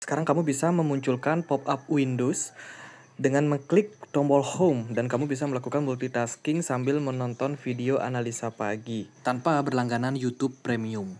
Sekarang kamu bisa memunculkan pop-up Windows dengan mengklik tombol Home dan kamu bisa melakukan multitasking sambil menonton video analisa pagi tanpa berlangganan YouTube Premium.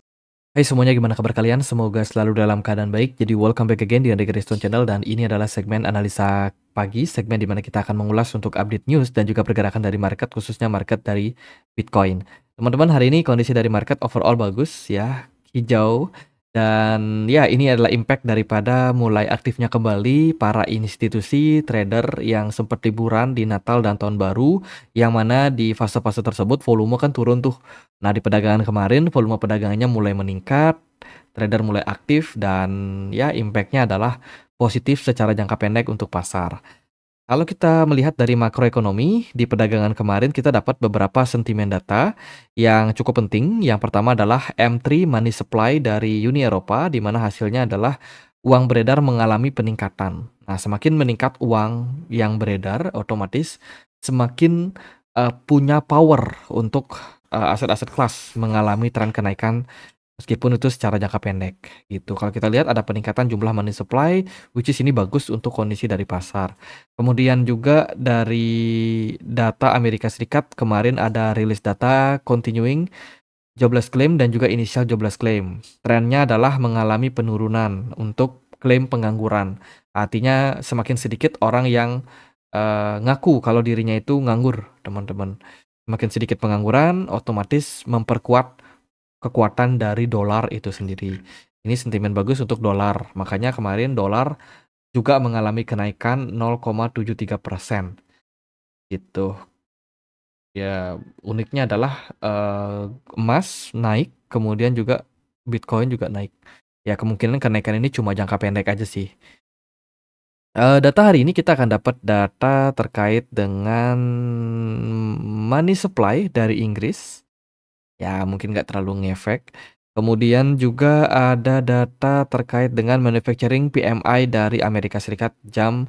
Hai semuanya, gimana kabar kalian? Semoga selalu dalam keadaan baik. Jadi welcome back again di Andika Kriston Channel, dan ini adalah segmen analisa pagi, segmen di mana kita akan mengulas untuk update news dan juga pergerakan dari market, khususnya market dari Bitcoin. Teman-teman, hari ini kondisi dari market overall bagus ya, hijau. Dan ya, ini adalah impact daripada mulai aktifnya kembali para institusi trader yang sempat liburan di Natal dan Tahun Baru, yang mana di fase-fase tersebut volume kan turun tuh. Nah, di perdagangan kemarin volume perdagangannya mulai meningkat, trader mulai aktif, dan ya impact-nya adalah positif secara jangka pendek untuk pasar. Kalau kita melihat dari makroekonomi, di perdagangan kemarin kita dapat beberapa sentimen data yang cukup penting. Yang pertama adalah M3 money supply dari Uni Eropa, di mana hasilnya adalah uang beredar mengalami peningkatan. Nah, semakin meningkat uang yang beredar, otomatis semakin punya power untuk aset-aset kelas mengalami tren kenaikan, meskipun itu secara jangka pendek gitu. Kalau kita lihat ada peningkatan jumlah money supply, which is ini bagus untuk kondisi dari pasar. Kemudian juga dari data Amerika Serikat, kemarin ada rilis data continuing jobless claim dan juga initial jobless claim. Trennya adalah mengalami penurunan untuk klaim pengangguran. Artinya semakin sedikit orang yang ngaku kalau dirinya itu nganggur, teman-teman. Semakin sedikit pengangguran, otomatis memperkuat kekuatan dari dolar itu sendiri. Ini sentimen bagus untuk dolar. Makanya kemarin dolar juga mengalami kenaikan 0,73% gitu. Ya, uniknya adalah emas naik, kemudian juga Bitcoin juga naik. Ya, kemungkinan kenaikan ini cuma jangka pendek aja sih. Data hari ini kita akan dapat data terkait dengan money supply dari Inggris. Ya, mungkin nggak terlalu ngefek. Kemudian juga ada data terkait dengan manufacturing PMI dari Amerika Serikat jam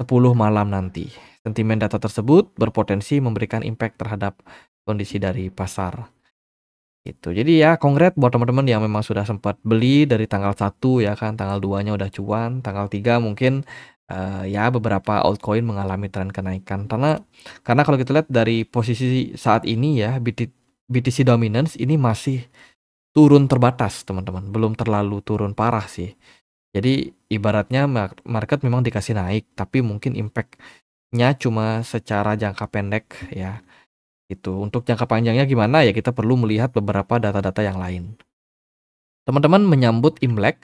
10 malam nanti. Sentimen data tersebut berpotensi memberikan impact terhadap kondisi dari pasar. Gitu. Jadi ya, congrats buat teman-teman yang memang sudah sempat beli dari tanggal 1 ya kan, tanggal 2-nya udah cuan, tanggal 3 mungkin ya beberapa altcoin mengalami tren kenaikan. Karena kalau kita lihat dari posisi saat ini ya, BTC dominance ini masih turun terbatas, teman-teman. Belum terlalu turun parah sih. Jadi ibaratnya market memang dikasih naik, tapi mungkin impact-nya cuma secara jangka pendek ya. Itu. Untuk jangka panjangnya gimana ya, kita perlu melihat beberapa data-data yang lain. Teman-teman, menyambut Imlek,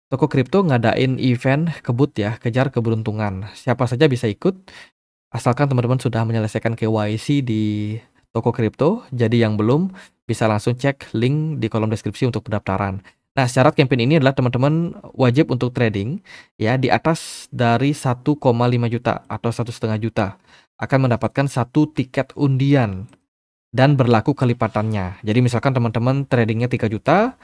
toko kripto ngadain event kebut ya, kejar keberuntungan. Siapa saja bisa ikut, asalkan teman-teman sudah menyelesaikan KYC di toko kripto. Jadi yang belum, bisa langsung cek link di kolom deskripsi untuk pendaftaran. Nah, syarat campaign ini adalah teman-teman wajib untuk trading ya di atas dari 1,5 juta atau 1,5 juta akan mendapatkan satu tiket undian dan berlaku kelipatannya. Jadi misalkan teman-teman tradingnya 3 juta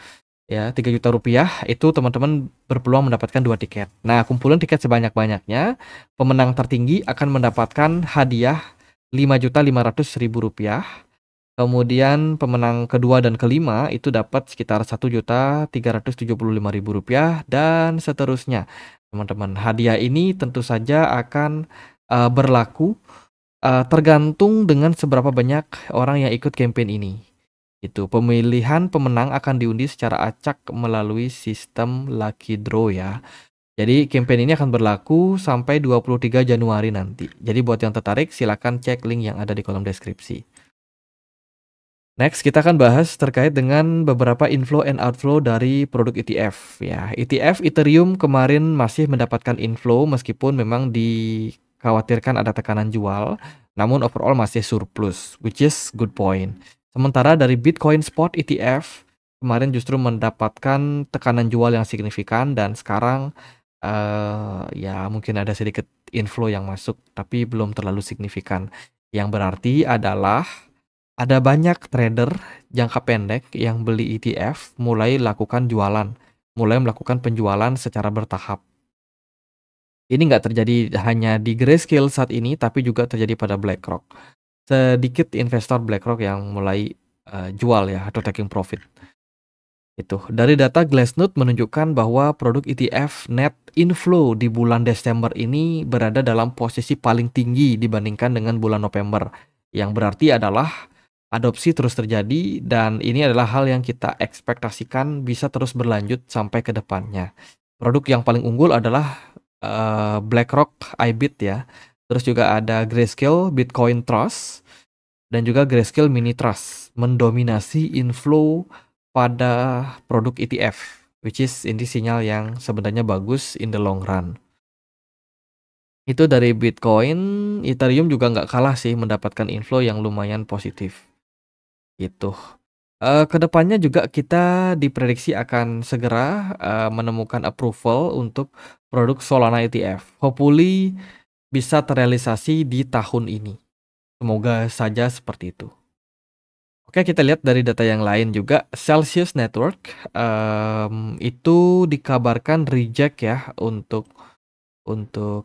ya, 3 juta rupiah, itu teman-teman berpeluang mendapatkan 2 tiket. Nah, kumpulin tiket sebanyak-banyaknya, pemenang tertinggi akan mendapatkan hadiah 5.500.000 rupiah. Kemudian pemenang kedua dan kelima itu dapat sekitar 1.375.000 rupiah dan seterusnya. Teman-teman, hadiah ini tentu saja akan berlaku tergantung dengan seberapa banyak orang yang ikut campaign ini. Itu pemilihan pemenang akan diundi secara acak melalui sistem lucky draw ya. Jadi campaign ini akan berlaku sampai 23 Januari nanti. Jadi buat yang tertarik silakan cek link yang ada di kolom deskripsi. Next, kita akan bahas terkait dengan beberapa inflow and outflow dari produk ETF ya. ETF Ethereum kemarin masih mendapatkan inflow meskipun memang dikhawatirkan ada tekanan jual, namun overall masih surplus, which is good point. Sementara dari Bitcoin Spot ETF kemarin justru mendapatkan tekanan jual yang signifikan, dan sekarang ya mungkin ada sedikit inflow yang masuk tapi belum terlalu signifikan. Yang berarti adalah ada banyak trader jangka pendek yang beli ETF mulai melakukan penjualan secara bertahap. Ini nggak terjadi hanya di Grayscale saat ini, tapi juga terjadi pada BlackRock. Sedikit investor BlackRock yang mulai jual ya, atau taking profit. Itu. Dari data Glassnode menunjukkan bahwa produk ETF net inflow di bulan Desember ini berada dalam posisi paling tinggi dibandingkan dengan bulan November. Yang berarti adalah adopsi terus terjadi dan ini adalah hal yang kita ekspektasikan bisa terus berlanjut sampai ke depannya. Produk yang paling unggul adalah BlackRock iBit ya. Terus juga ada Grayscale Bitcoin Trust dan juga Grayscale Mini Trust mendominasi inflow pada produk ETF, which is ini sinyal yang sebenarnya bagus in the long run. Itu dari Bitcoin, Ethereum juga nggak kalah sih mendapatkan inflow yang lumayan positif. Gitu. Kedepannya juga kita diprediksi akan segera menemukan approval untuk produk Solana ETF. Hopefully bisa terrealisasi di tahun ini. Semoga saja seperti itu. Oke, kita lihat dari data yang lain juga. Celsius Network itu dikabarkan reject ya untuk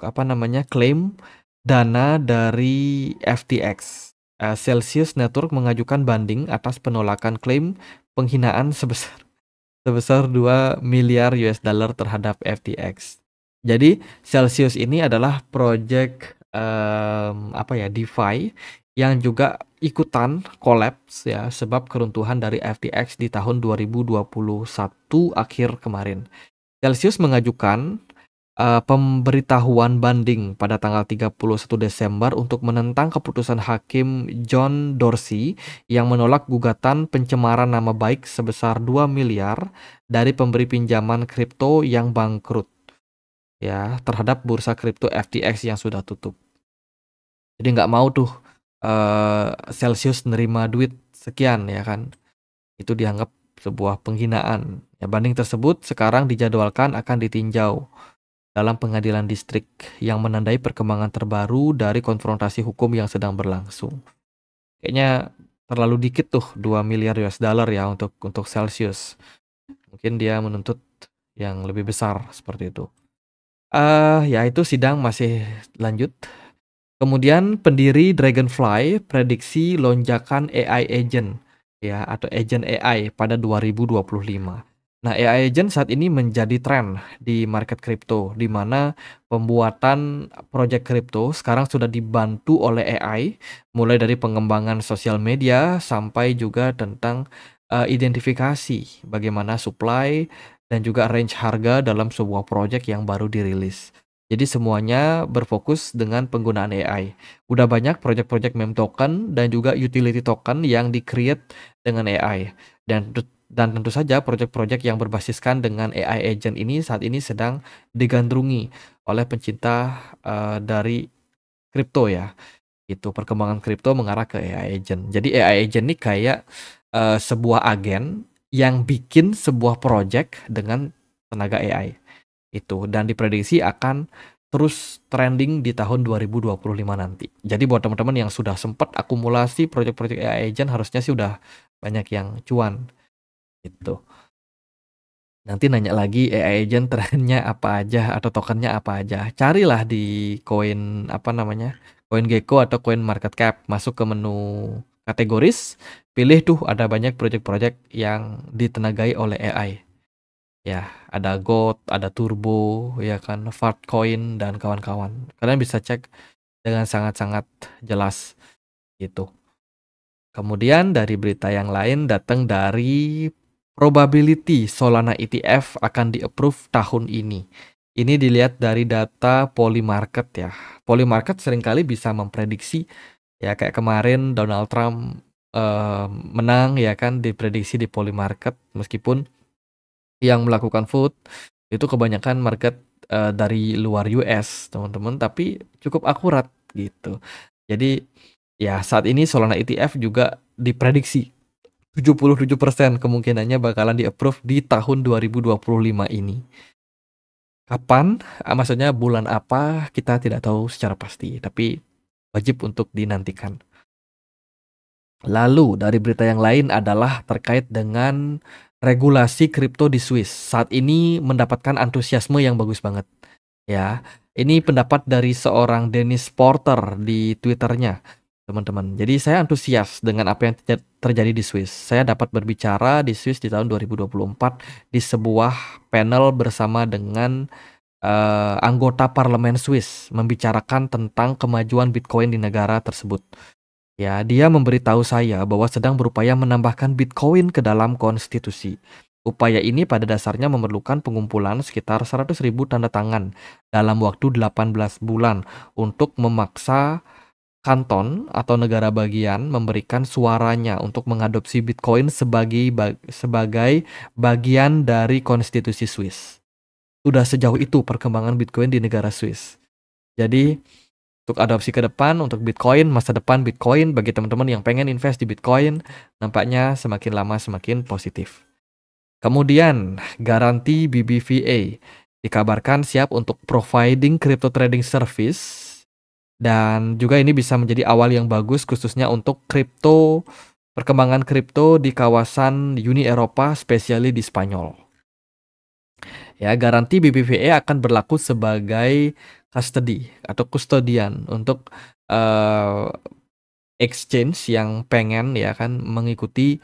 apa namanya klaim dana dari FTX. Celsius Network mengajukan banding atas penolakan klaim penghinaan sebesar 2 miliar US dollar terhadap FTX. Jadi Celsius ini adalah project DeFi yang juga ikutan collapse ya sebab keruntuhan dari FTX di tahun 2021 akhir kemarin. Celsius mengajukan pemberitahuan banding pada tanggal 31 Desember untuk menentang keputusan Hakim John Dorsey yang menolak gugatan pencemaran nama baik sebesar 2 miliar dari pemberi pinjaman kripto yang bangkrut ya terhadap bursa kripto FTX yang sudah tutup. Jadi nggak mau tuh Celsius nerima duit sekian ya kan. Itu dianggap sebuah penghinaan. Ya, banding tersebut sekarang dijadwalkan akan ditinjau dalam pengadilan distrik yang menandai perkembangan terbaru dari konfrontasi hukum yang sedang berlangsung. Kayaknya terlalu dikit tuh 2 miliar US dollar ya untuk Celsius. Mungkin dia menuntut yang lebih besar seperti itu. Ya itu sidang masih lanjut. Kemudian pendiri Dragonfly prediksi lonjakan AI agent ya atau agent AI pada 2025. Nah, AI agent saat ini menjadi tren di market kripto di mana pembuatan project kripto sekarang sudah dibantu oleh AI mulai dari pengembangan sosial media sampai juga tentang identifikasi bagaimana supply dan juga range harga dalam sebuah project yang baru dirilis. Jadi semuanya berfokus dengan penggunaan AI. Udah banyak project-project meme token dan juga utility token yang di-create dengan AI. Dan tentu saja project-project yang berbasiskan dengan AI agent ini saat ini sedang digandrungi oleh pencinta dari kripto ya. Itu perkembangan kripto mengarah ke AI agent. Jadi AI agent ini kayak sebuah agen yang bikin sebuah project dengan tenaga AI. Itu dan diprediksi akan terus trending di tahun 2025 nanti. Jadi buat teman-teman yang sudah sempat akumulasi project-project AI agent harusnya sih udah banyak yang cuan gitu. Nanti nanya lagi AI agent trennya apa aja atau tokennya apa aja. Carilah di koin CoinGecko atau CoinMarketCap, masuk ke menu kategoris, pilih tuh ada banyak project-project yang ditenagai oleh AI. Ya, ada GOAT, ada Turbo, ya kan, Fartcoin dan kawan-kawan. Kalian bisa cek dengan sangat-sangat jelas gitu. Kemudian dari berita yang lain datang dari probability Solana ETF akan di-approve tahun ini. Ini dilihat dari data Polymarket ya. Polymarket seringkali bisa memprediksi ya kayak kemarin Donald Trump menang ya kan diprediksi di Polymarket meskipun yang melakukan vote itu kebanyakan market dari luar US teman-teman, tapi cukup akurat gitu. Jadi ya saat ini Solana ETF juga diprediksi 77% kemungkinannya bakalan di-approve di tahun 2025 ini. Kapan? Maksudnya bulan apa kita tidak tahu secara pasti, tapi wajib untuk dinantikan. Lalu dari berita yang lain adalah terkait dengan regulasi kripto di Swiss. Saat ini mendapatkan antusiasme yang bagus banget. Ya, ini pendapat dari seorang Dennis Porter di Twitternya. teman-teman. Jadi saya antusias dengan apa yang terjadi di Swiss. Saya dapat berbicara di Swiss di tahun 2024 di sebuah panel bersama dengan anggota parlemen Swiss membicarakan tentang kemajuan Bitcoin di negara tersebut. Ya, dia memberitahu saya bahwa sedang berupaya menambahkan Bitcoin ke dalam konstitusi. Upaya ini pada dasarnya memerlukan pengumpulan sekitar 100.000 tanda tangan dalam waktu 18 bulan untuk memaksa kanton atau negara bagian memberikan suaranya untuk mengadopsi Bitcoin sebagai bagian dari konstitusi Swiss. Udah sejauh itu perkembangan Bitcoin di negara Swiss. Jadi untuk adopsi ke depan, untuk Bitcoin, masa depan Bitcoin bagi teman-teman yang pengen invest di Bitcoin, nampaknya semakin lama semakin positif. Kemudian, garanti BBVA dikabarkan siap untuk providing crypto trading service. Dan juga ini bisa menjadi awal yang bagus khususnya untuk perkembangan kripto di kawasan Uni Eropa, spesially di Spanyol. Ya, garansi BBVA akan berlaku sebagai custody atau kustodian untuk exchange yang pengen ya kan mengikuti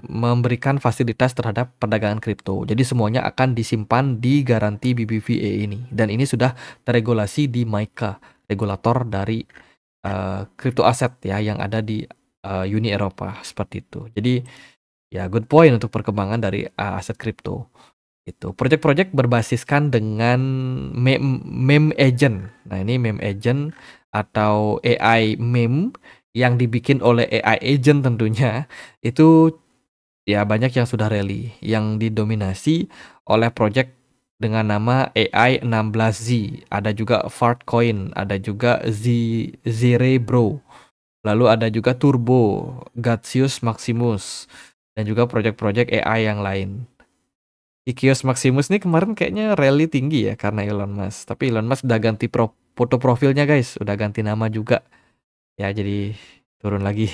memberikan fasilitas terhadap perdagangan kripto. Jadi semuanya akan disimpan di garansi BBVA ini, dan ini sudah terregulasi di MiCA, regulator dari kripto aset ya yang ada di Uni Eropa, seperti itu. Jadi ya good point untuk perkembangan dari aset kripto. Itu project-project berbasiskan dengan meme agent. Nah, ini meme agent atau AI meme yang dibikin oleh AI agent tentunya, itu ya banyak yang sudah rally, yang didominasi oleh project dengan nama AI 16Z. Ada juga Fartcoin, ada juga Zerebro, lalu ada juga Turbo, Gatsius Maximus, dan juga project-project AI yang lain. Ikios Maximus nih kemarin kayaknya rally tinggi ya karena Elon Musk. Tapi Elon Musk udah ganti foto profilnya guys, udah ganti nama juga. Ya jadi turun lagi.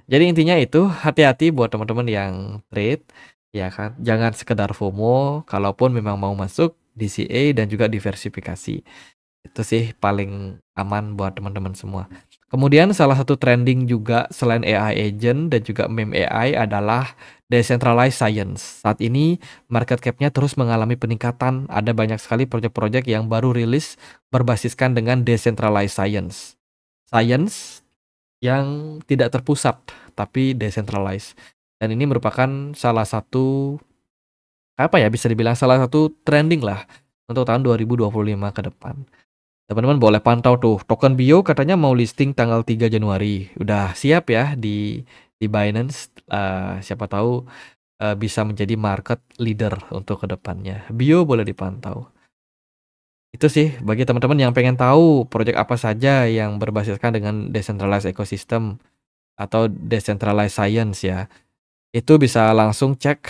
Jadi intinya itu hati-hati buat teman-teman yang trade ya kan. Jangan sekedar FOMO, kalaupun memang mau masuk DCA dan juga diversifikasi. Itu sih paling aman buat teman-teman semua. Kemudian salah satu trending juga selain AI agent dan juga meme AI adalah decentralized science. Saat ini market cap-nya terus mengalami peningkatan. Ada banyak sekali proyek-proyek yang baru rilis berbasiskan dengan decentralized science. Science yang tidak terpusat tapi decentralized. Dan ini merupakan salah satu bisa dibilang salah satu trending lah untuk tahun 2025 ke depan. Teman-teman boleh pantau tuh token Bio katanya mau listing tanggal 3 Januari. Udah siap ya di Binance. Siapa tahu bisa menjadi market leader untuk kedepannya. Bio boleh dipantau. Itu sih bagi teman-teman yang pengen tahu proyek apa saja yang berbasiskan dengan decentralized ecosystem atau decentralized science ya. Itu bisa langsung cek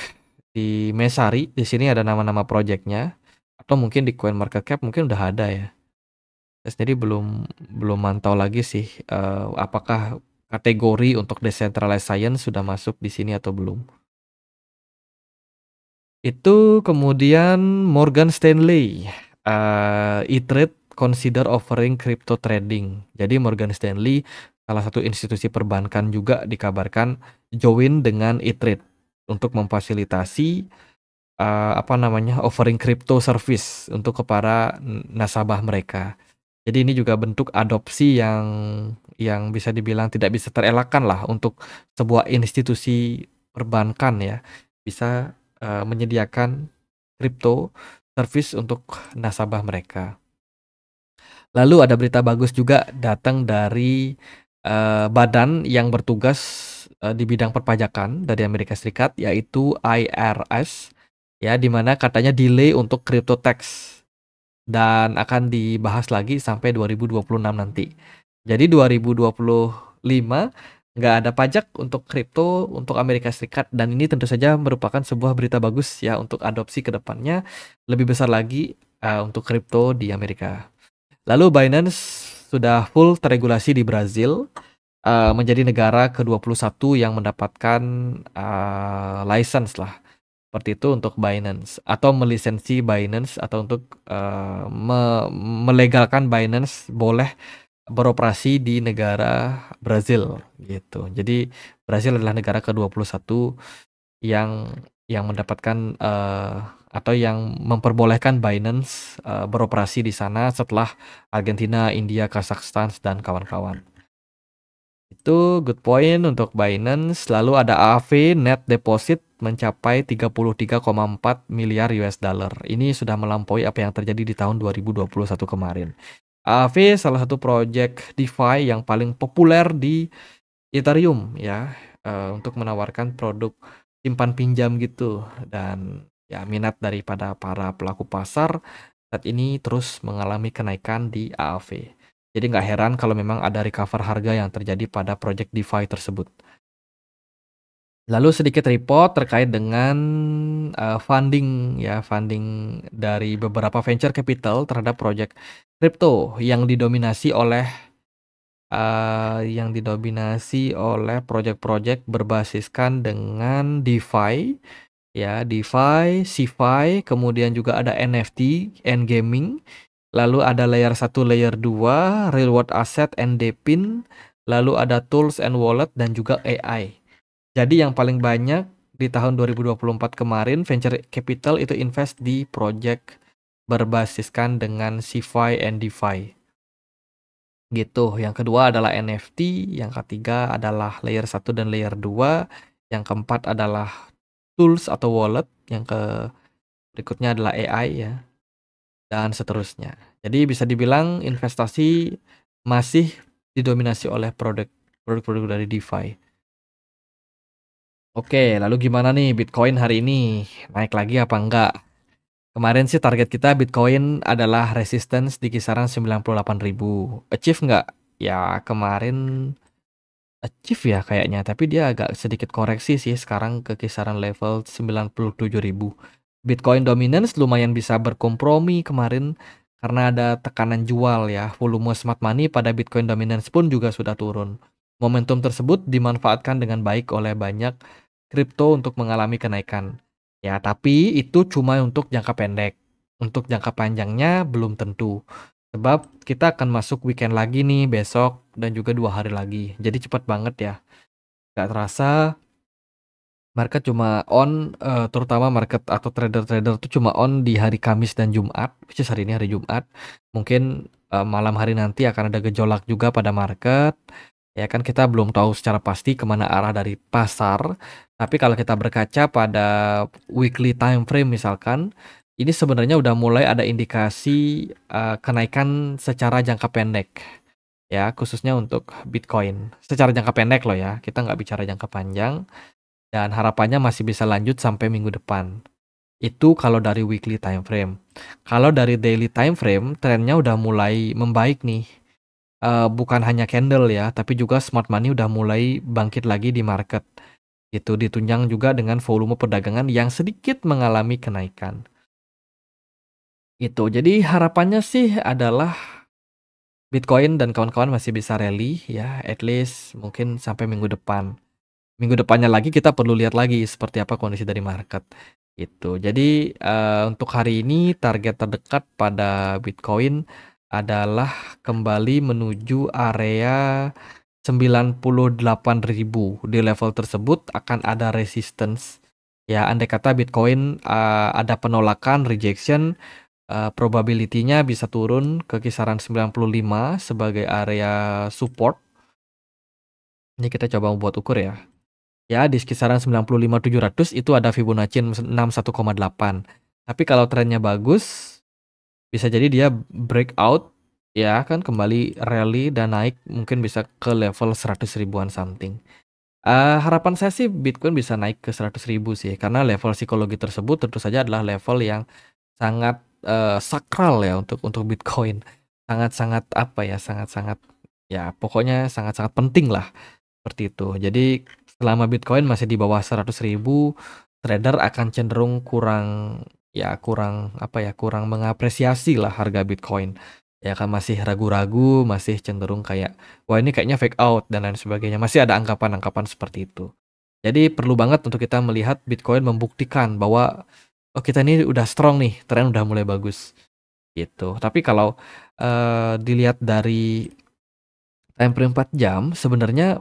di Mesari. Di sini ada nama-nama proyeknya, atau mungkin di CoinMarketCap mungkin udah ada ya. Saya sendiri belum mantau lagi sih apakah kategori untuk decentralized science sudah masuk di sini atau belum. Itu kemudian Morgan Stanley, E-Trade consider offering crypto trading. Jadi Morgan Stanley salah satu institusi perbankan juga dikabarkan join dengan E-Trade untuk memfasilitasi offering crypto service untuk kepada nasabah mereka. Jadi ini juga bentuk adopsi yang bisa dibilang tidak bisa terelakkan lah untuk sebuah institusi perbankan ya bisa menyediakan crypto service untuk nasabah mereka. Lalu ada berita bagus juga datang dari badan yang bertugas di bidang perpajakan dari Amerika Serikat, yaitu IRS ya, di mana katanya delay untuk crypto tax dan akan dibahas lagi sampai 2026 nanti. Jadi 2025 nggak ada pajak untuk kripto untuk Amerika Serikat, dan ini tentu saja merupakan sebuah berita bagus ya untuk adopsi ke depannya lebih besar lagi untuk kripto di Amerika. Lalu Binance sudah full terregulasi di Brazil, menjadi negara ke-21 yang mendapatkan license lah seperti itu untuk Binance, atau melisensi Binance, atau untuk melegalkan Binance boleh beroperasi di negara Brazil gitu. Jadi Brazil adalah negara ke-21 yang mendapatkan atau yang memperbolehkan Binance beroperasi di sana setelah Argentina, India, Kazakhstan dan kawan-kawan. Itu good point untuk Binance. Lalu ada AAV net deposit mencapai 33,4 miliar US dollar. Ini sudah melampaui apa yang terjadi di tahun 2021 kemarin. AAV salah satu project DeFi yang paling populer di Ethereum ya, untuk menawarkan produk simpan pinjam gitu, dan ya minat daripada para pelaku pasar saat ini terus mengalami kenaikan di AAV. Jadi nggak heran kalau memang ada recover harga yang terjadi pada project DeFi tersebut. Lalu sedikit report terkait dengan funding ya, funding dari beberapa venture capital terhadap project crypto yang didominasi oleh project-project berbasiskan dengan DeFi ya, DeFi, CeFi, kemudian juga ada NFT and gaming, lalu ada layer 1, layer 2, real world asset and DePIN, lalu ada tools and wallet dan juga AI. Jadi yang paling banyak di tahun 2024 kemarin venture capital itu invest di project berbasiskan dengan CeFi and DeFi. Gitu. Yang kedua adalah NFT, yang ketiga adalah layer 1 dan layer 2, yang keempat adalah tools atau wallet, yang berikutnya adalah AI ya, dan seterusnya. Jadi bisa dibilang investasi masih didominasi oleh produk-produk dari DeFi. Oke, lalu gimana nih Bitcoin hari ini? Naik lagi apa enggak? Kemarin sih target kita Bitcoin adalah resistance di kisaran 98.000. Achieve nggak? Ya kemarin achieve ya kayaknya, tapi dia agak sedikit koreksi sih sekarang ke kisaran level 97.000. Bitcoin dominance lumayan bisa berkompromi kemarin karena ada tekanan jual ya. Volume smart money pada Bitcoin dominance pun juga sudah turun. Momentum tersebut dimanfaatkan dengan baik oleh banyak kripto untuk mengalami kenaikan. Ya, tapi itu cuma untuk jangka pendek. Untuk jangka panjangnya belum tentu. Sebab kita akan masuk weekend lagi nih besok dan juga 2 hari lagi. Jadi cepat banget ya. Gak terasa market cuma on, terutama market atau trader-trader itu cuma on di hari Kamis dan Jumat, which is hari ini hari Jumat. Mungkin malam hari nanti akan ada gejolak juga pada market. Ya kan kita belum tahu secara pasti kemana arah dari pasar. Tapi kalau kita berkaca pada weekly time frame misalkan, ini sebenarnya udah mulai ada indikasi kenaikan secara jangka pendek. Ya, khususnya untuk Bitcoin. Secara jangka pendek loh ya, kita nggak bicara jangka panjang. Dan harapannya masih bisa lanjut sampai minggu depan. Itu kalau dari weekly time frame. Kalau dari daily time frame, trennya udah mulai membaik nih. Bukan hanya candle ya, tapi juga smart money udah mulai bangkit lagi di market. Itu ditunjang juga dengan volume perdagangan yang sedikit mengalami kenaikan. Itu. Jadi harapannya sih adalah Bitcoin dan kawan-kawan masih bisa rally ya, at least mungkin sampai minggu depan. Minggu depannya lagi kita perlu lihat lagi seperti apa kondisi dari market. Itu. Jadi untuk hari ini target terdekat pada Bitcoin adalah kembali menuju area 98.000. Di level tersebut akan ada resistance. Ya, andai kata Bitcoin ada penolakan, rejection, probability-nya bisa turun ke kisaran 95 sebagai area support. Ini kita coba buat ukur ya. Ya, di kisaran 95.700 itu ada Fibonacci 61,8. Tapi kalau trennya bagus, bisa jadi dia breakout, ya kan, kembali rally dan naik mungkin bisa ke level 100 ribuan something. Harapan saya sih Bitcoin bisa naik ke 100 ribu sih, karena level psikologi tersebut tentu saja adalah level yang sangat sakral ya untuk Bitcoin. Sangat-sangat apa ya, sangat-sangat ya pokoknya sangat-sangat penting lah. Seperti itu. Jadi selama Bitcoin masih di bawah 100 ribu, trader akan cenderung kurang mengapresiasi lah harga Bitcoin. Ya kan masih ragu-ragu, masih cenderung kayak, wah ini kayaknya fake out dan lain sebagainya. Masih ada anggapan-anggapan seperti itu. Jadi perlu banget untuk kita melihat Bitcoin membuktikan bahwa oh kita ini udah strong nih, tren udah mulai bagus. Gitu. Tapi kalau dilihat dari Time frame 4 jam sebenarnya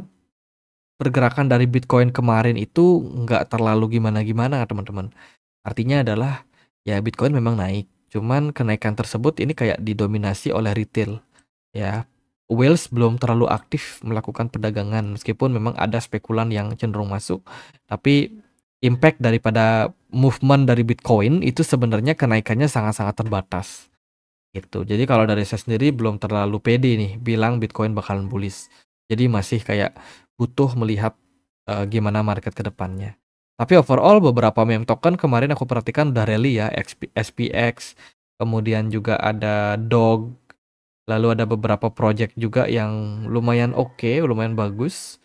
pergerakan dari Bitcoin kemarin itu nggak terlalu gimana-gimana teman-teman. Artinya adalah ya Bitcoin memang naik, cuman kenaikan tersebut ini kayak didominasi oleh retail ya. Whales belum terlalu aktif melakukan perdagangan meskipun memang ada spekulan yang cenderung masuk, tapi impact daripada movement dari Bitcoin itu sebenarnya kenaikannya sangat-sangat terbatas gitu. Jadi kalau dari saya sendiri belum terlalu pede nih bilang Bitcoin bakalan bullish. Jadi masih kayak butuh melihat gimana market ke depannya. Tapi overall beberapa meme token kemarin aku perhatikan udah rally ya, SPX, kemudian juga ada Dog, lalu ada beberapa project juga yang lumayan oke, lumayan bagus.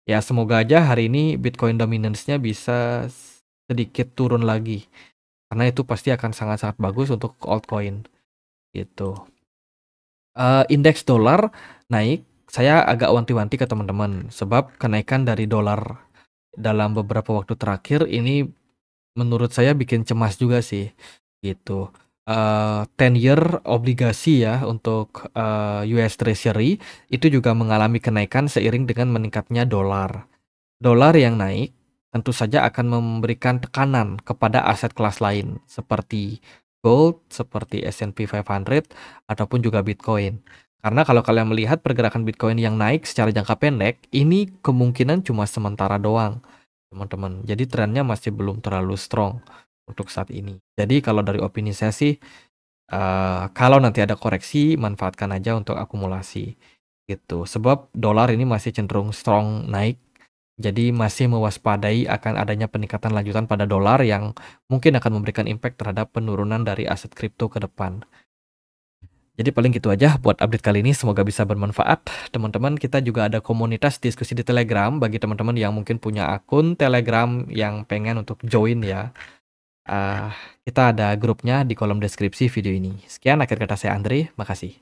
Ya semoga aja hari ini Bitcoin dominance-nya bisa sedikit turun lagi. Karena itu pasti akan sangat-sangat bagus untuk altcoin gitu. Indeks dolar naik, saya agak wanti-wanti ke teman-teman sebab kenaikan dari dolar dalam beberapa waktu terakhir ini menurut saya bikin cemas juga sih gitu. 10 year obligasi ya untuk US Treasury itu juga mengalami kenaikan seiring dengan meningkatnya dolar. Dolar yang naik tentu saja akan memberikan tekanan kepada aset kelas lain seperti gold, seperti S&P 500 ataupun juga Bitcoin. Karena kalau kalian melihat pergerakan Bitcoin yang naik secara jangka pendek, ini kemungkinan cuma sementara doang, teman-teman. Jadi trennya masih belum terlalu strong untuk saat ini. Jadi kalau dari opini saya sih, kalau nanti ada koreksi, manfaatkan aja untuk akumulasi gitu. Sebab dolar ini masih cenderung strong naik. Jadi masih mewaspadai akan adanya peningkatan lanjutan pada dolar yang mungkin akan memberikan impact terhadap penurunan dari aset kripto ke depan. Jadi paling gitu aja buat update kali ini, semoga bisa bermanfaat. Teman-teman, kita juga ada komunitas diskusi di Telegram bagi teman-teman yang mungkin punya akun Telegram yang pengen untuk join ya. Kita ada grupnya di kolom deskripsi video ini. Sekian akhir kata saya Andre, makasih.